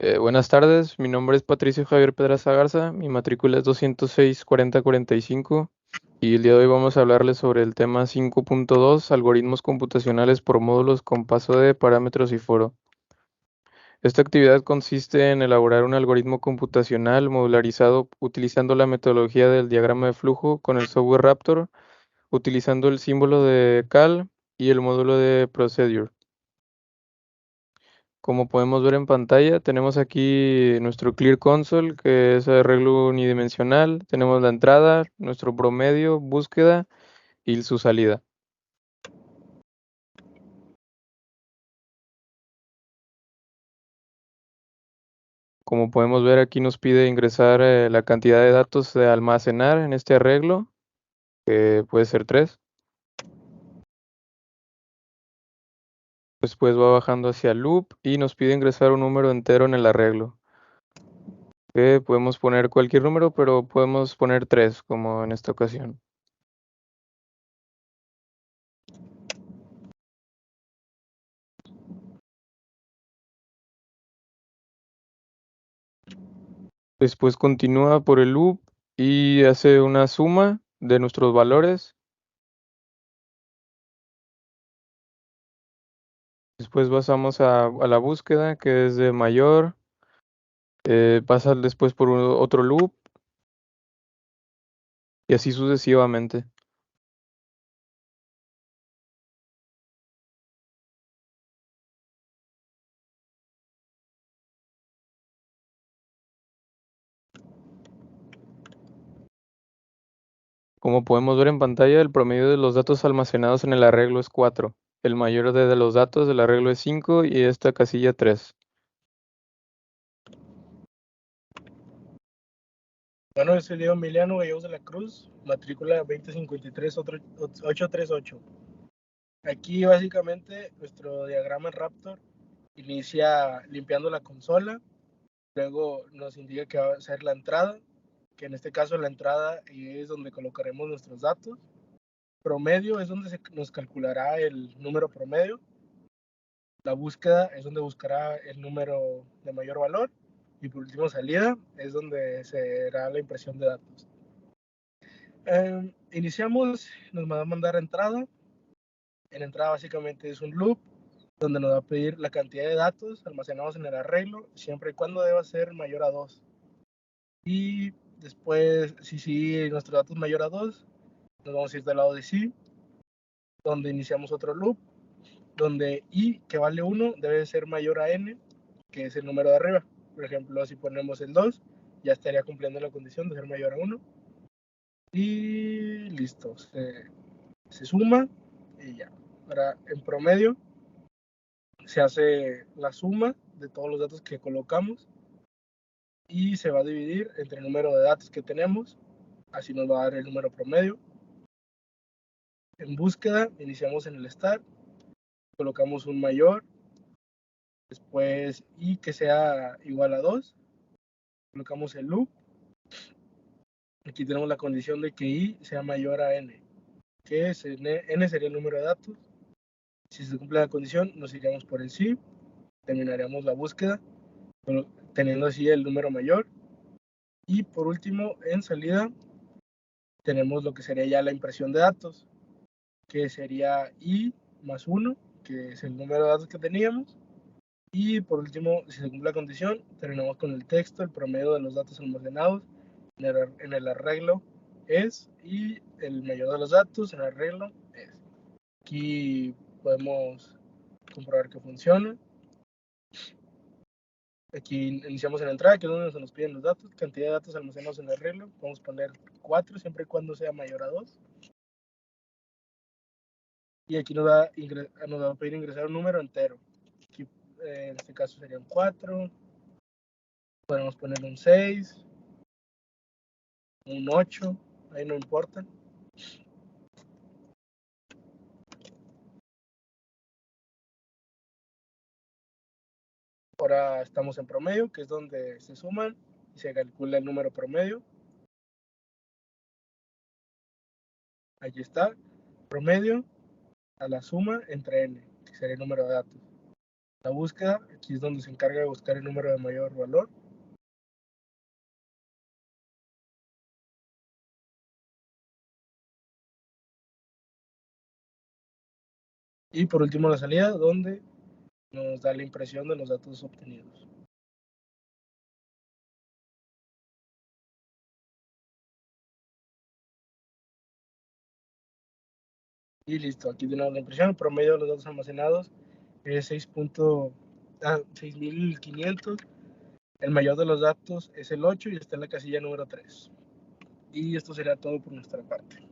Buenas tardes, mi nombre es Patricio Javier Pedraza Garza, mi matrícula es 206 40 45 y el día de hoy vamos a hablarles sobre el tema 5.2, algoritmos computacionales por módulos con paso de parámetros y foro. Esta actividad consiste en elaborar un algoritmo computacional modularizado utilizando la metodología del diagrama de flujo con el software Raptor, utilizando el símbolo de cal y el módulo de procedure. Como podemos ver en pantalla, tenemos aquí nuestro Clear Console, que es arreglo unidimensional. Tenemos la entrada, nuestro promedio, búsqueda y su salida. Como podemos ver, aquí nos pide ingresar la cantidad de datos de almacenar en este arreglo, que puede ser 3. Después va bajando hacia loop y nos pide ingresar un número entero en el arreglo. Que podemos poner cualquier número, pero podemos poner 3, como en esta ocasión. Después continúa por el loop y hace una suma de nuestros valores. Después pasamos a la búsqueda, que es de mayor. Pasa después por otro loop y así sucesivamente. Como podemos ver en pantalla, el promedio de los datos almacenados en el arreglo es 4. El mayor de los datos del arreglo es 5 y esta casilla 3. Bueno, soy Diego Emiliano Gallegos de la Cruz, matrícula 2053838. Aquí básicamente nuestro diagrama Raptor inicia limpiando la consola, luego nos indica que va a ser la entrada, que en este caso la entrada es donde colocaremos nuestros datos. Promedio es donde nos calculará el número promedio. La búsqueda es donde buscará el número de mayor valor. Y por último, salida es donde será la impresión de datos. Iniciamos, nos va a mandar a entrada. En entrada básicamente es un loop donde nos va a pedir la cantidad de datos almacenados en el arreglo, siempre y cuando deba ser mayor a 2. Y después, si nuestro dato es mayor a 2, nos vamos a ir del lado de sí, donde iniciamos otro loop, donde i, que vale 1, debe ser mayor a n, que es el número de arriba. Por ejemplo, si ponemos el 2, ya estaría cumpliendo la condición de ser mayor a 1. Y listo, se suma y ya. Ahora, en promedio, se hace la suma de todos los datos que colocamos y se va a dividir entre el número de datos que tenemos, así nos va a dar el número promedio. En búsqueda, iniciamos en el start, colocamos un mayor, después y que sea igual a 2, colocamos el loop, aquí tenemos la condición de que i sea mayor a n, que es n sería el número de datos. Si se cumple la condición, nos iríamos por el sí, terminaríamos la búsqueda, teniendo así el número mayor. Y por último, en salida, tenemos lo que sería ya la impresión de datos, que sería i más 1, que es el número de datos que teníamos. Y por último, si se cumple la condición, terminamos con el texto, el promedio de los datos almacenados en el arreglo es, y el mayor de los datos en el arreglo es. Aquí podemos comprobar que funciona. Aquí iniciamos en la entrada, que es donde se nos piden los datos, cantidad de datos almacenados en el arreglo. Podemos poner 4 siempre y cuando sea mayor a 2. Y aquí nos va a pedir ingresar un número entero. Aquí, en este caso serían 4. Podemos poner un 6, un 8, ahí no importa. Ahora estamos en promedio, que es donde se suman y se calcula el número promedio. Aquí está, promedio a la suma entre n, que sería el número de datos. La búsqueda, aquí es donde se encarga de buscar el número de mayor valor. Y por último la salida, donde nos da la impresión de los datos obtenidos. Y listo, aquí tenemos la impresión. El promedio de los datos almacenados es 6.500. El mayor de los datos es el 8 y está en la casilla número 3. Y esto sería todo por nuestra parte.